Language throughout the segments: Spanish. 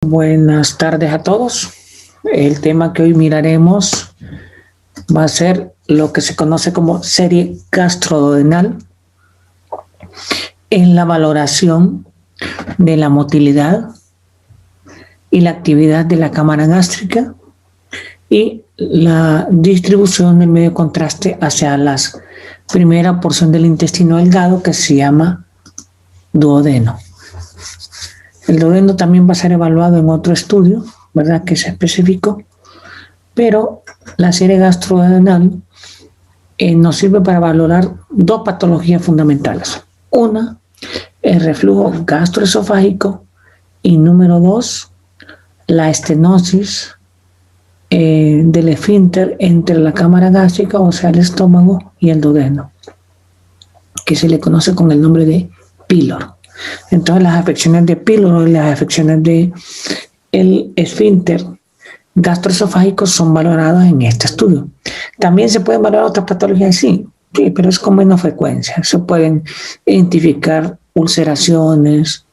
Buenas tardes a todos. El tema que hoy miraremos va a ser lo que se conoce como serie gastroduodenal en la valoración de la motilidad y la actividad de la cámara gástrica y la distribución del medio de contraste hacia la primera porción del intestino delgado que se llama duodeno. El duodeno también va a ser evaluado en otro estudio, ¿verdad?, que se especificó, pero la serie gastroduodenal nos sirve para valorar dos patologías fundamentales. Una, el reflujo gastroesofágico, y número dos, la estenosis del esfínter entre la cámara gástrica, o sea, el estómago, y el duodeno, que se le conoce con el nombre de píloro. Entonces, las afecciones de píloro y las afecciones de el esfínter gastroesofágico son valoradas en este estudio. También se pueden valorar otras patologías, sí, pero es con menos frecuencia. Se pueden identificar ulceraciones,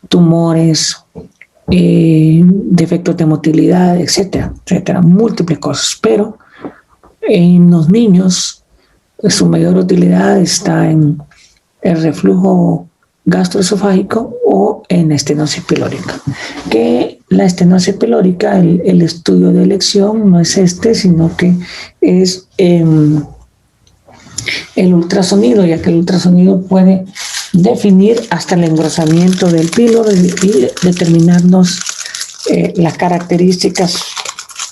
tumores, defectos de motilidad, etcétera, etcétera, múltiples cosas. Pero en los niños, su mayor utilidad está en el reflujo gastroesofágico o en estenosis pilórica. Que la estenosis pilórica, el estudio de elección no es este, sino que es el ultrasonido, ya que el ultrasonido puede definir hasta el engrosamiento del píloro y determinarnos las características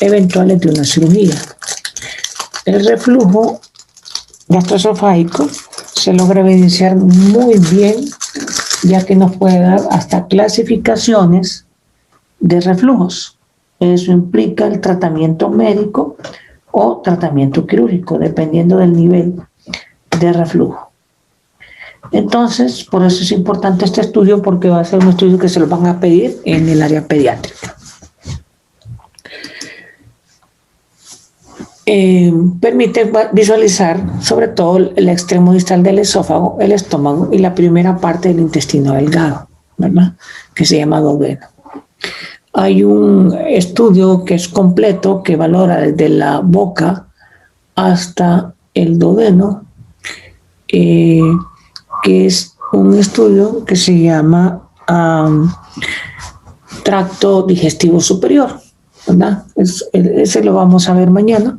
eventuales de una cirugía. El reflujo gastroesofágico se logra evidenciar muy bien, ya que nos puede dar hasta clasificaciones de reflujos. Eso implica el tratamiento médico o tratamiento quirúrgico, dependiendo del nivel de reflujo. Entonces, por eso es importante este estudio, porque va a ser un estudio que se lo van a pedir en el área pediátrica. Permite visualizar sobre todo el extremo distal del esófago, el estómago y la primera parte del intestino delgado, ¿verdad?, que se llama duodeno. Hay un estudio que es completo, que valora desde la boca hasta el duodeno, que es un estudio que se llama tracto digestivo superior, ¿verdad? Ese lo vamos a ver mañana,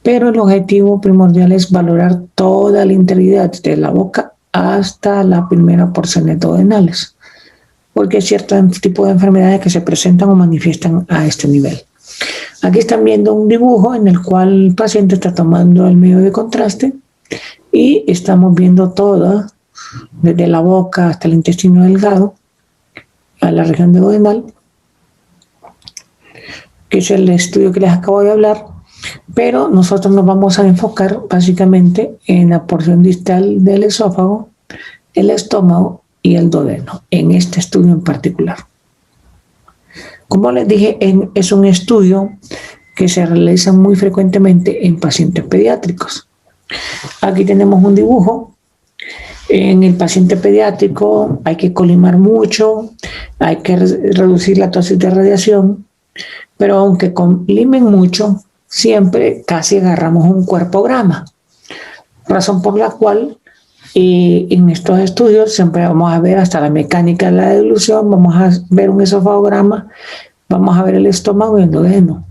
pero el objetivo primordial es valorar toda la integridad de la boca hasta la primera porción duodenales, porque hay ciertos tipos de enfermedades que se presentan o manifiestan a este nivel. Aquí están viendo un dibujo en el cual el paciente está tomando el medio de contraste y estamos viendo toda, desde la boca hasta el intestino delgado, a la región duodenal, que es el estudio que les acabo de hablar, pero nosotros nos vamos a enfocar básicamente en la porción distal del esófago, el estómago y el duodeno, en este estudio en particular. Como les dije, es un estudio que se realiza muy frecuentemente en pacientes pediátricos. Aquí tenemos un dibujo. En el paciente pediátrico hay que colimar mucho, hay que reducir la dosis de radiación, pero aunque colimen mucho, siempre casi agarramos un cuerpograma, razón por la cual en estos estudios siempre vamos a ver hasta la mecánica de la dilución, vamos a ver un esofagograma, vamos a ver el estómago y el duodeno.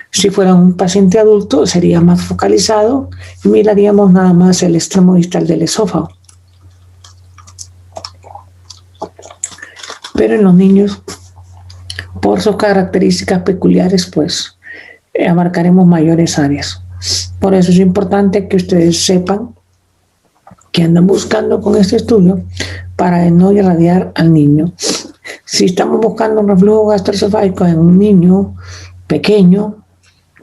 Si fuera un paciente adulto sería más focalizado y miraríamos nada más el extremo distal del esófago. Pero en los niños, por sus características peculiares, pues abarcaremos mayores áreas. Por eso es importante que ustedes sepan que andan buscando con este estudio para no irradiar al niño. Si estamos buscando un reflujo gastroesofágico en un niño pequeño,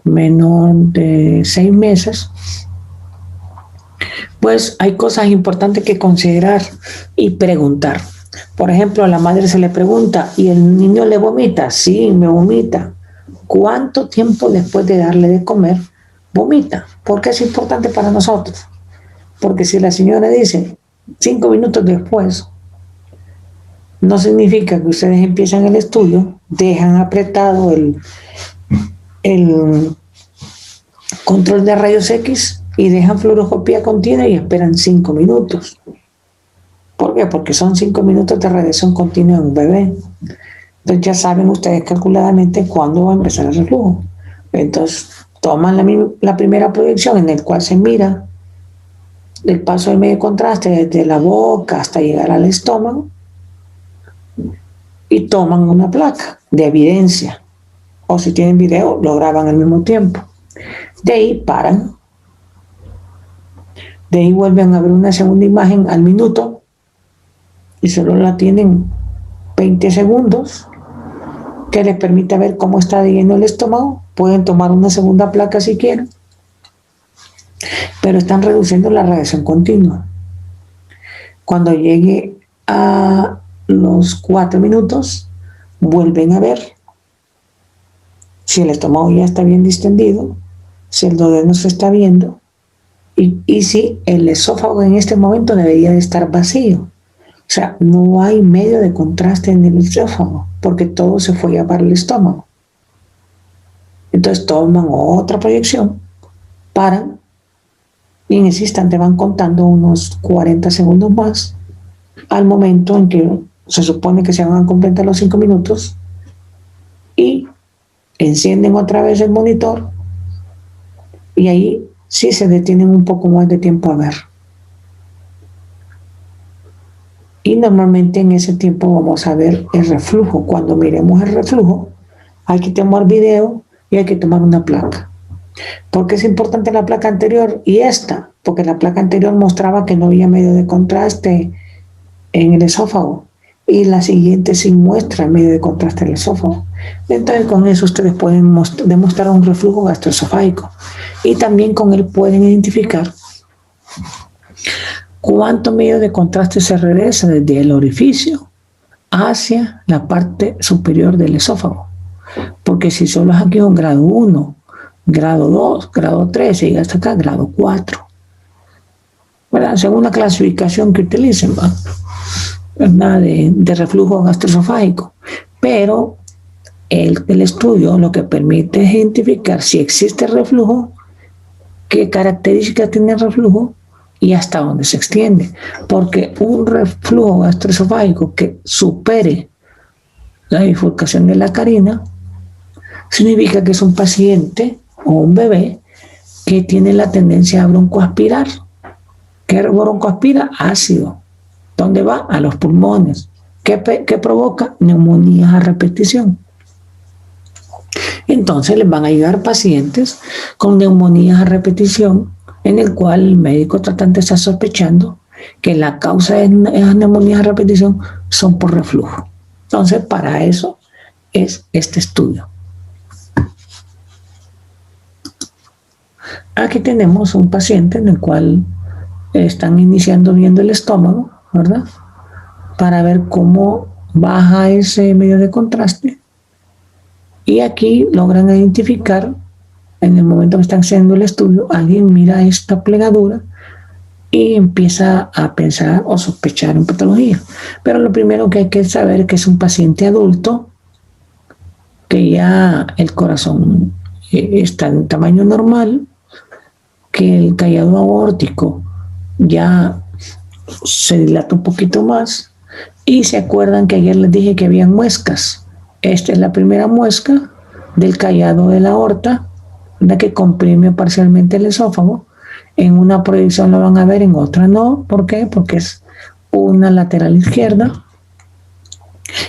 menor de 6 meses, pues hay cosas importantes que considerar y preguntar. Por ejemplo, a la madre se le pregunta, ¿y el niño le vomita? Sí, me vomita. ¿Cuánto tiempo después de darle de comer vomita? ¿Por qué es importante para nosotros? Porque si la señora dice 5 minutos después, No significa que ustedes empiezan el estudio, dejan apretado el control de rayos X y dejan fluoroscopía continua y esperan 5 minutos. ¿Por qué? Porque son 5 minutos de radiación continua en un bebé. Entonces ya saben ustedes calculadamente cuándo va a empezar el reflujo. Entonces toman la primera proyección en la cual se mira el paso del medio de contraste desde la boca hasta llegar al estómago y toman una placa de evidencia. O si tienen video, lo graban al mismo tiempo. De ahí paran. De ahí vuelven a ver una segunda imagen al minuto y solo la tienen 20 segundos que les permite ver cómo está lleno el estómago. Pueden tomar una segunda placa si quieren, pero están reduciendo la radiación continua. Cuando llegue a los 4 minutos, vuelven a ver si el estómago ya está bien distendido, si el duodeno se está viendo y si el esófago en este momento debería de estar vacío. O sea, no hay medio de contraste en el esófago porque todo se fue a para el estómago. Entonces toman otra proyección, paran y en ese instante van contando unos 40 segundos más al momento en que se supone que se van a completar los 5 minutos y encienden otra vez el monitor y ahí sí se detienen un poco más de tiempo a ver. Y normalmente en ese tiempo vamos a ver el reflujo. Cuando miremos el reflujo, hay que tomar video y hay que tomar una placa. ¿Por qué es importante la placa anterior y esta? Porque la placa anterior mostraba que no había medio de contraste en el esófago y la siguiente sí muestra medio de contraste en el esófago. Entonces con eso ustedes pueden demostrar un reflujo gastroesofágico y también con él pueden identificar cuánto medio de contraste se regresa desde el orificio hacia la parte superior del esófago. Porque si solo es aquí un grado 1, grado 2, grado 3, y llega hasta acá, grado 4. ¿Verdad? Según la clasificación que utilicen, ¿verdad? De reflujo gastroesofágico. Pero el estudio lo que permite es identificar si existe reflujo, qué características tiene el reflujo y hasta dónde se extiende. Porque un reflujo gastroesofágico que supere la bifurcación de la carina significa que es un paciente o un bebé que tiene la tendencia a broncoaspirar. ¿Qué broncoaspira? Ácido. ¿Dónde va? A los pulmones. ¿Qué provoca? Neumonías a repetición. Entonces les van a llegar pacientes con neumonías a repetición en el cual el médico tratante está sospechando que la causa de esas neumonías a repetición son por reflujo. Entonces para eso es este estudio. Aquí tenemos un paciente en el cual están iniciando viendo el estómago, ¿verdad? Para ver cómo baja ese medio de contraste. Y aquí logran identificar, en el momento que están haciendo el estudio, alguien mira esta plegadura y empieza a pensar o sospechar en patología. Pero lo primero que hay que saber es que es un paciente adulto, que ya el corazón está en tamaño normal, que el callado aórtico ya se dilata un poquito más y se acuerdan que ayer les dije que habían muescas. Esta es la primera muesca del callado de la aorta, la que comprime parcialmente el esófago. En una proyección lo van a ver, en otra no. ¿Por qué? Porque es una lateral izquierda.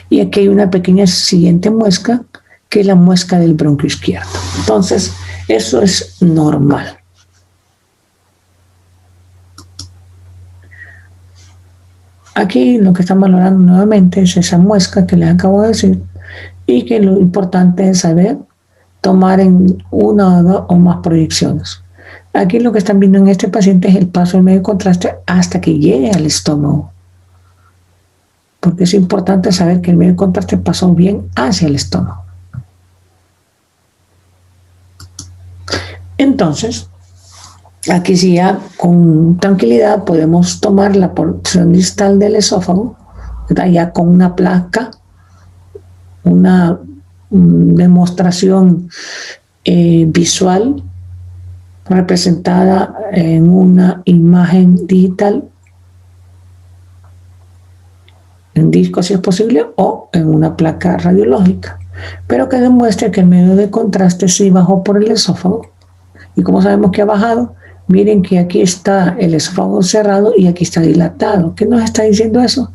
Y aquí hay una pequeña siguiente muesca, que es la muesca del bronquio izquierdo. Entonces, eso es normal. Aquí lo que están valorando nuevamente es esa muesca que les acabo de decir y que lo importante es saber tomar en una o dos o más proyecciones. Aquí lo que están viendo en este paciente es el paso del medio contraste hasta que llegue al estómago. Porque es importante saber que el medio contraste pasó bien hacia el estómago. Entonces, aquí sí ya con tranquilidad podemos tomar la porción distal del esófago, ¿verdad? Ya con una placa, una demostración visual representada en una imagen digital, en disco si es posible, o en una placa radiológica, pero que demuestre que el medio de contraste sí bajó por el esófago. Y como sabemos que ha bajado, miren que aquí está el esófago cerrado y aquí está dilatado. ¿Qué nos está diciendo eso?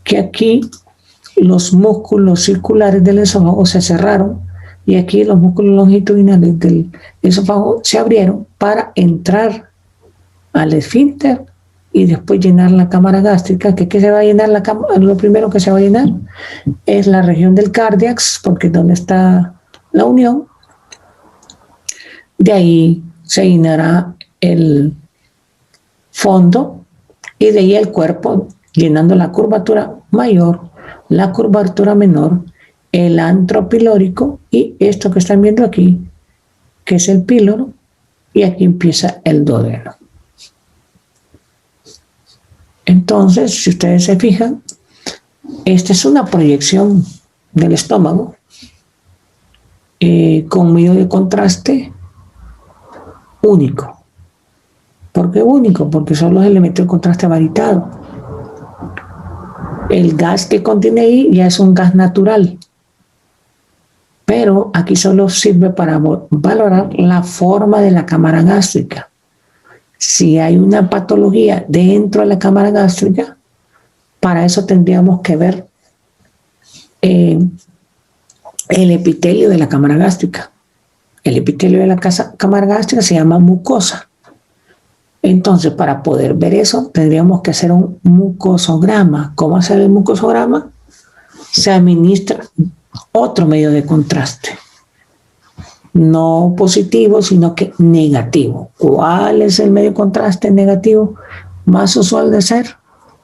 Que aquí los músculos circulares del esófago se cerraron y aquí los músculos longitudinales del esófago se abrieron para entrar al esfínter y después llenar la cámara gástrica. ¿Qué se va a llenar la cámara? Lo primero que se va a llenar es la región del cárdiax, porque es donde está la unión. De ahí se llenará el fondo y de ahí el cuerpo, llenando la curvatura mayor, la curvatura menor, el antro pilórico y esto que están viendo aquí, que es el píloro, y aquí empieza el duodeno. Entonces, si ustedes se fijan, esta es una proyección del estómago con medio de contraste único. ¿Por qué único? Porque son los elementos de contraste varitado. El gas que contiene ahí ya es un gas natural, pero aquí solo sirve para valorar la forma de la cámara gástrica. Si hay una patología dentro de la cámara gástrica, para eso tendríamos que ver el epitelio de la cámara gástrica. El epitelio de la cámara gástrica se llama mucosa. Entonces, para poder ver eso, tendríamos que hacer un mucosograma. ¿Cómo hacer el mucosograma? Se administra otro medio de contraste. No positivo, sino que negativo. ¿Cuál es el medio de contraste negativo más usual de ser?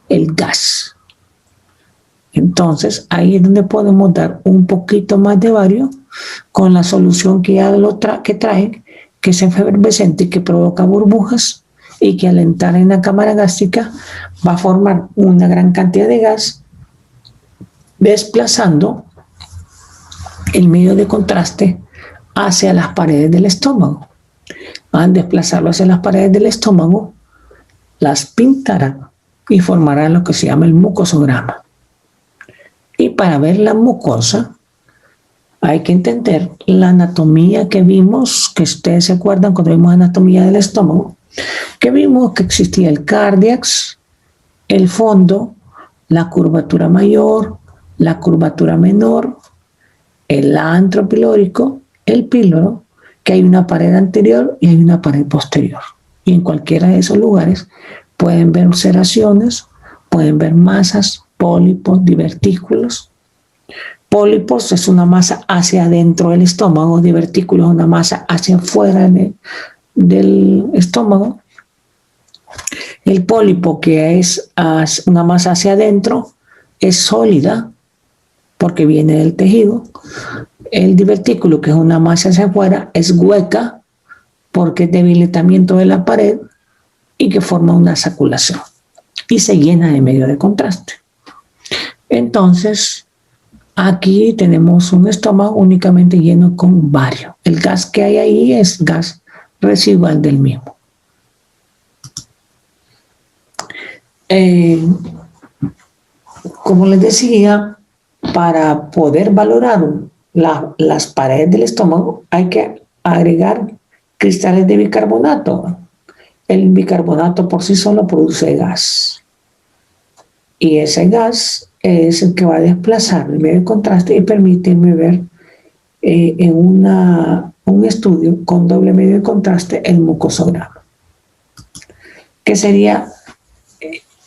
El gas. Entonces, ahí es donde podemos dar un poquito más de bario con la solución que ya que trae, que es efervescente y que provoca burbujas y que al entrar en la cámara gástrica va a formar una gran cantidad de gas, desplazando el medio de contraste hacia las paredes del estómago. Al desplazarlo hacia las paredes del estómago, las pintarán y formarán lo que se llama el mucosograma. Y para ver la mucosa, hay que entender la anatomía que vimos, que ustedes se acuerdan cuando vimos anatomía del estómago, que vimos que existía el cárdiax, el fondo, la curvatura mayor, la curvatura menor, el antro pilórico, el píloro, que hay una pared anterior y hay una pared posterior. Y en cualquiera de esos lugares pueden ver ulceraciones, pueden ver masas, pólipos, divertículos. Pólipos es una masa hacia adentro del estómago, divertículos es una masa hacia afuera del estómago. El pólipo, que es una masa hacia adentro, es sólida porque viene del tejido. El divertículo, que es una masa hacia afuera, es hueca porque es debilitamiento de la pared y que forma una saculación y se llena de medio de contraste. Entonces, aquí tenemos un estómago únicamente lleno con bario. El gas que hay ahí es gas residual del mismo. Como les decía, para poder valorar las paredes del estómago hay que agregar cristales de bicarbonato. El bicarbonato por sí solo produce gas. Y ese gas es el que va a desplazar el medio de contraste y permitirme ver en un estudio con doble medio de contraste el mucosograma, que sería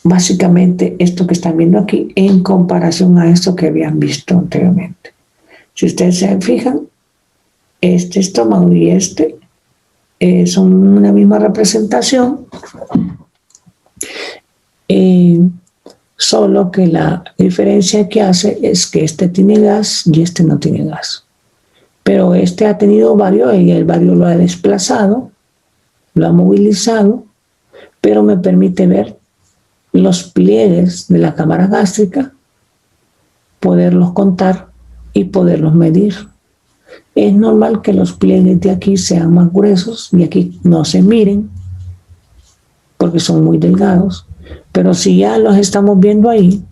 básicamente esto que están viendo aquí en comparación a esto que habían visto anteriormente. Si ustedes se fijan, este estómago y este son una misma representación, solo que la diferencia que hace es que este tiene gas y este no tiene gas. Pero este ha tenido bario y el bario lo ha desplazado, lo ha movilizado, pero me permite ver los pliegues de la cámara gástrica poderlos contar y poderlos medir. Es normal que los pliegues de aquí sean más gruesos y aquí no se miren porque son muy delgados, pero si ya los estamos viendo ahí,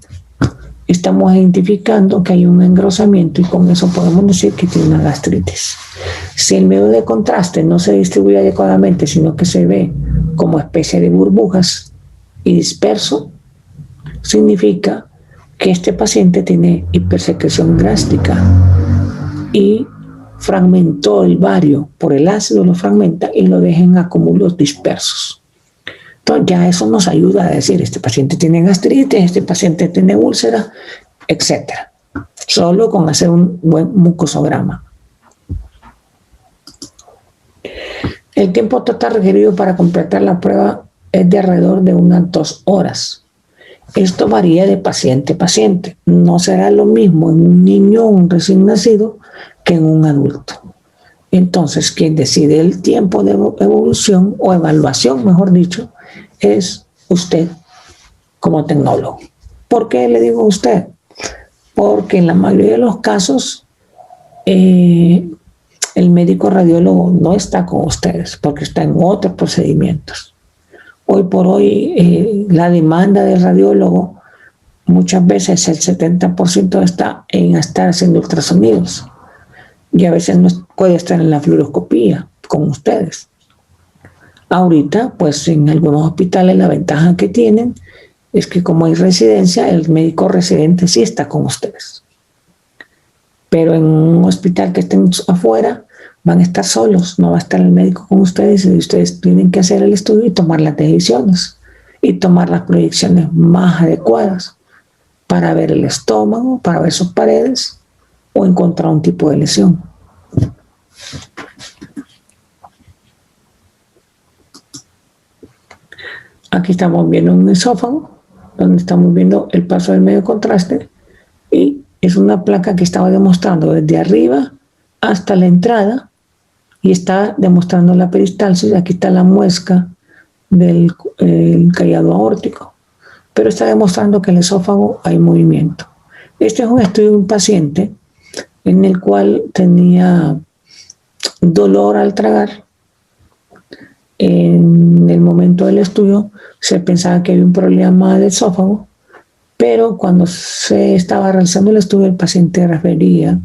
estamos identificando que hay un engrosamiento y con eso podemos decir que tiene una gastritis. Si el medio de contraste no se distribuye adecuadamente, sino que se ve como especie de burbujas y disperso, significa que este paciente tiene hipersecreción gástrica y fragmentó el bario por el ácido, lo fragmenta y lo deja en acúmulos dispersos. Entonces ya eso nos ayuda a decir, este paciente tiene gastritis, este paciente tiene úlcera, etc. Solo con hacer un buen mucosograma. El tiempo total requerido para completar la prueba es de alrededor de unas 2 horas. Esto varía de paciente a paciente. No será lo mismo en un niño o un recién nacido que en un adulto. Entonces, quien decide el tiempo de evolución o evaluación, mejor dicho, es usted como tecnólogo. ¿Por qué le digo usted? Porque en la mayoría de los casos el médico radiólogo no está con ustedes porque está en otros procedimientos. Hoy por hoy la demanda del radiólogo muchas veces el 70% está en estar haciendo ultrasonidos y a veces no puede estar en la fluoroscopía con ustedes. Ahorita, pues en algunos hospitales la ventaja que tienen es que como hay residencia, el médico residente sí está con ustedes. Pero en un hospital que estén afuera, van a estar solos, no va a estar el médico con ustedes y ustedes tienen que hacer el estudio y tomar las decisiones y tomar las proyecciones más adecuadas para ver el estómago, para ver sus paredes o encontrar un tipo de lesión. Aquí estamos viendo un esófago, donde estamos viendo el paso del medio contraste y es una placa que estaba demostrando desde arriba hasta la entrada y está demostrando la peristalsis. Aquí está la muesca del callado aórtico, pero está demostrando que en el esófago hay movimiento. Este es un estudio de un paciente en el cual tenía dolor al tragar. En el momento del estudio se pensaba que había un problema del esófago, pero cuando se estaba realizando el estudio el paciente refería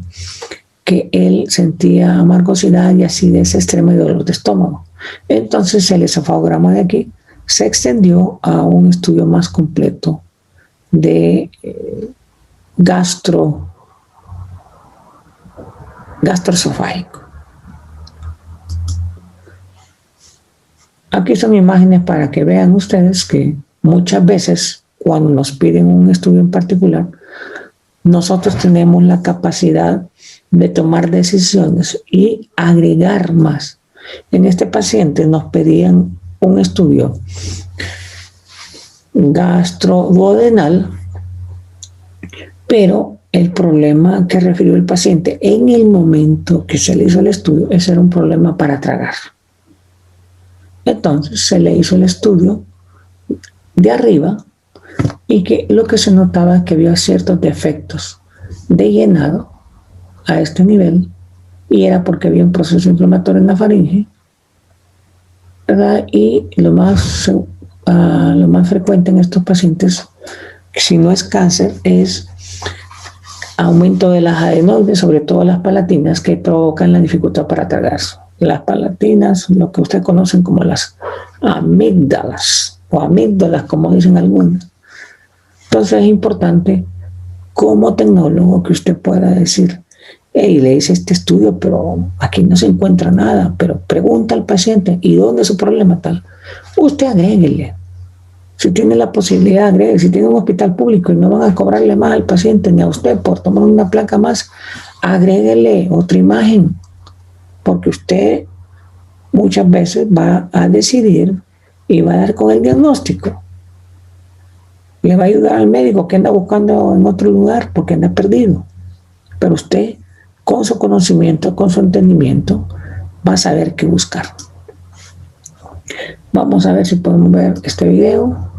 que él sentía amargosidad y acidez extrema y dolor de estómago. Entonces el esofagograma de aquí se extendió a un estudio más completo de gastroesofágico. Aquí son imágenes para que vean ustedes que muchas veces cuando nos piden un estudio en particular, nosotros tenemos la capacidad de tomar decisiones y agregar más. En este paciente nos pedían un estudio gastroduodenal, pero el problema que refirió el paciente en el momento que se le hizo el estudio, ese era un problema para tragar. Entonces se le hizo el estudio de arriba y que lo que se notaba es que había ciertos defectos de llenado a este nivel y era porque había un proceso inflamatorio en la faringe, ¿verdad? Y lo más frecuente en estos pacientes, si no es cáncer, es aumento de las adenoides, sobre todo las palatinas, que provocan la dificultad para tragar. Las palatinas, lo que ustedes conocen como las amígdalas o amígdalas, como dicen algunos. Entonces es importante como tecnólogo que usted pueda decir, hey, le hice este estudio, pero aquí no se encuentra nada, pero pregunta al paciente, ¿y dónde es su problema tal? Usted agréguele. Si tiene la posibilidad, agregue. Si tiene un hospital público y no van a cobrarle más al paciente ni a usted por tomar una placa más, agréguele otra imagen, porque usted muchas veces va a decidir y va a dar con el diagnóstico. Le va a ayudar al médico que anda buscando en otro lugar porque anda perdido. Pero usted, con su conocimiento, con su entendimiento, va a saber qué buscar. Vamos a ver si podemos ver este video.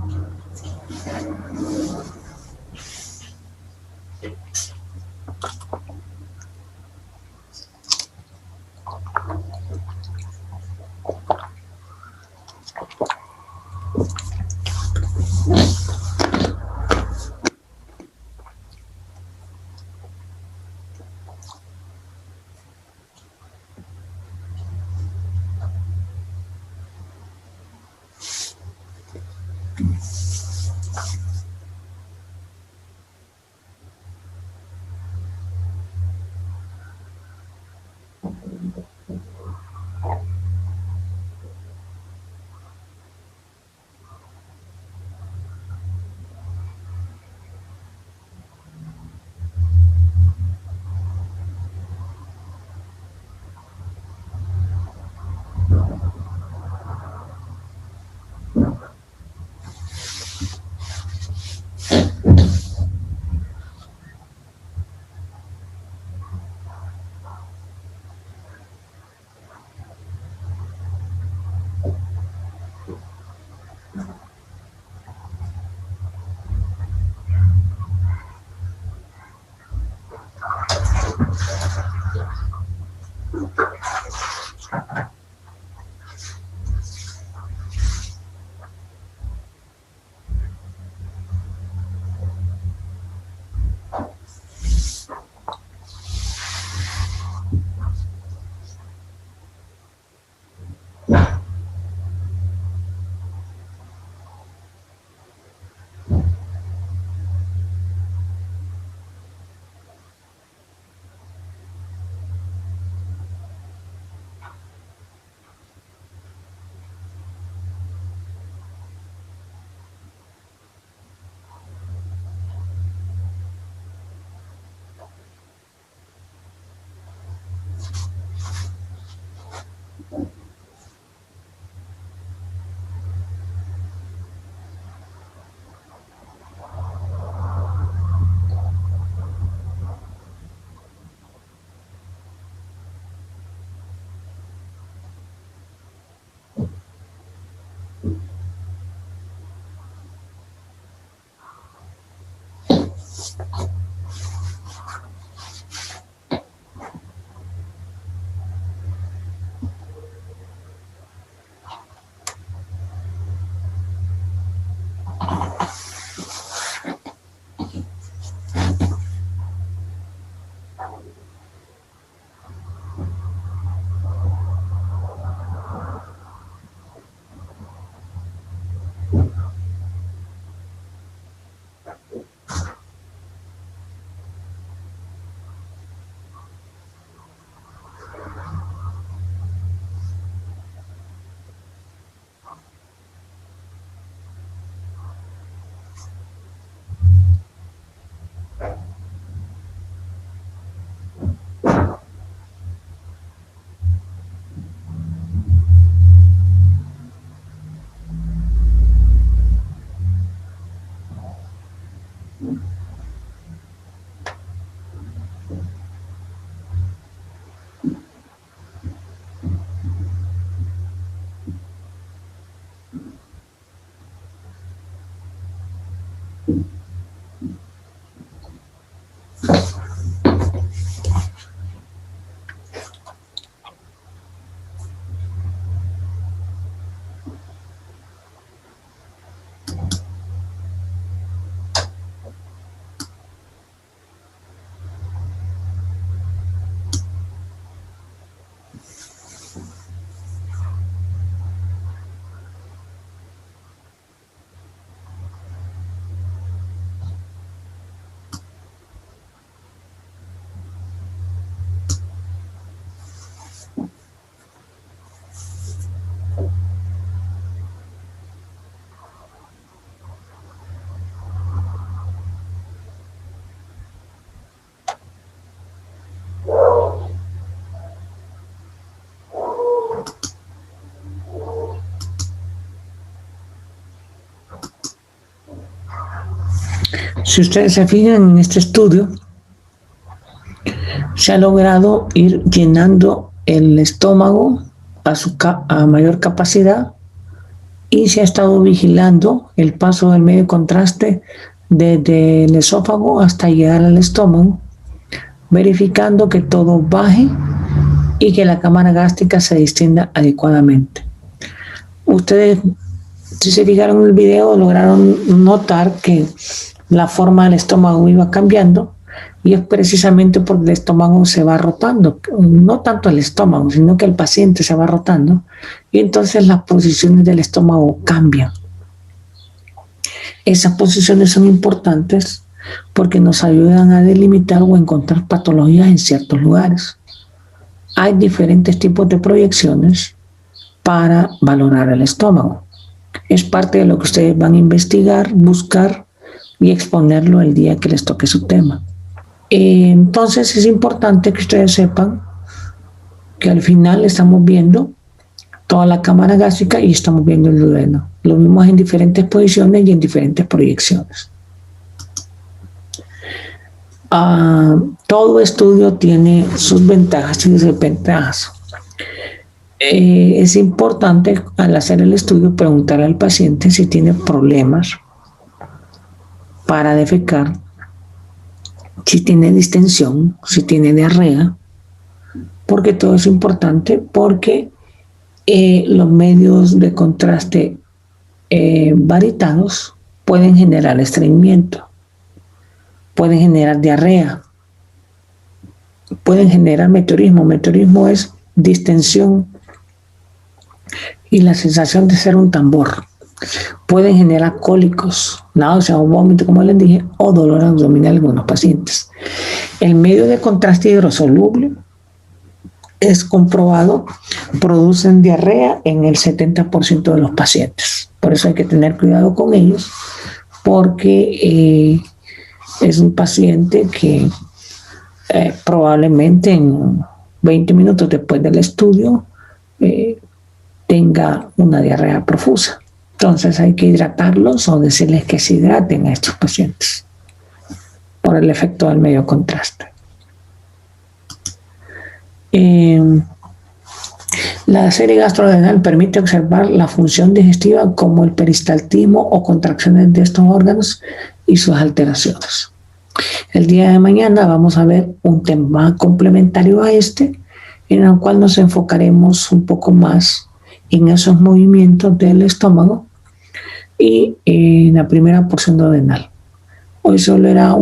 Si ustedes se fijan en este estudio, se ha logrado ir llenando el estómago a mayor capacidad y se ha estado vigilando el paso del medio contraste desde el esófago hasta llegar al estómago, verificando que todo baje y que la cámara gástrica se distienda adecuadamente. Ustedes, si se fijaron en el video, lograron notar que la forma del estómago iba cambiando, y es precisamente porque el estómago se va rotando, no tanto el estómago, sino que el paciente se va rotando, y entonces las posiciones del estómago cambian. Esas posiciones son importantes porque nos ayudan a delimitar o encontrar patologías en ciertos lugares. Hay diferentes tipos de proyecciones para valorar el estómago. Es parte de lo que ustedes van a investigar, buscar y exponerlo el día que les toque su tema. Entonces es importante que ustedes sepan que al final estamos viendo toda la cámara gástrica y estamos viendo el duodeno. Lo vimos en diferentes posiciones y en diferentes proyecciones. Todo estudio tiene sus ventajas y desventajas. Es importante al hacer el estudio preguntar al paciente si tiene problemas para defecar, si tiene distensión, si tiene diarrea, porque todo es importante, porque los medios de contraste varitados pueden generar estreñimiento, pueden generar diarrea, pueden generar meteorismo. Meteorismo es distensión y la sensación de ser un tambor. Pueden generar cólicos, náusea o vómito, como les dije, o dolor abdominal en algunos pacientes. El medio de contraste hidrosoluble es comprobado, producen diarrea en el 70% de los pacientes. Por eso hay que tener cuidado con ellos, porque es un paciente que probablemente en 20 minutos después del estudio tenga una diarrea profusa. Entonces hay que hidratarlos o decirles que se hidraten a estos pacientes por el efecto del medio contraste. La serie gastrodenal permite observar la función digestiva como el peristaltismo o contracciones de estos órganos y sus alteraciones. El día de mañana vamos a ver un tema complementario a este, en el cual nos enfocaremos un poco más en esos movimientos del estómago y en la primera porción duodenal. Hoy solo era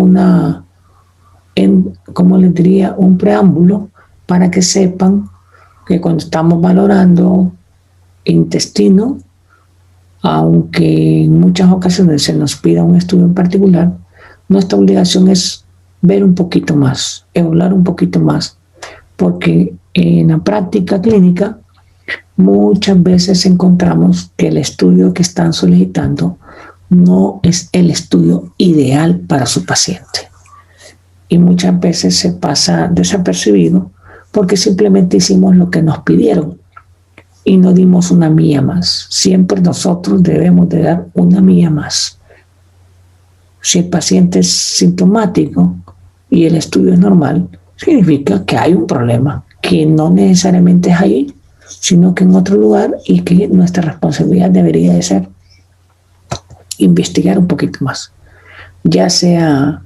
como les diría, un preámbulo para que sepan que cuando estamos valorando intestino, aunque en muchas ocasiones se nos pida un estudio en particular, nuestra obligación es ver un poquito más, evaluar un poquito más, porque en la práctica clínica muchas veces encontramos que el estudio que están solicitando no es el estudio ideal para su paciente. Y muchas veces se pasa desapercibido porque simplemente hicimos lo que nos pidieron y no dimos una milla más. Siempre nosotros debemos de dar una milla más. Si el paciente es sintomático y el estudio es normal, significa que hay un problema, que no necesariamente es ahí, sino que en otro lugar, y que nuestra responsabilidad debería de ser investigar un poquito más, ya sea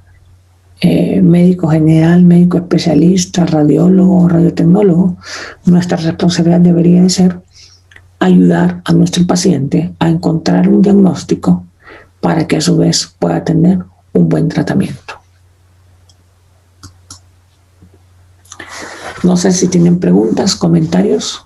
médico general, médico especialista, radiólogo, radiotecnólogo. Nuestra responsabilidad debería de ser ayudar a nuestro paciente a encontrar un diagnóstico para que a su vez pueda tener un buen tratamiento. No sé si tienen preguntas, comentarios.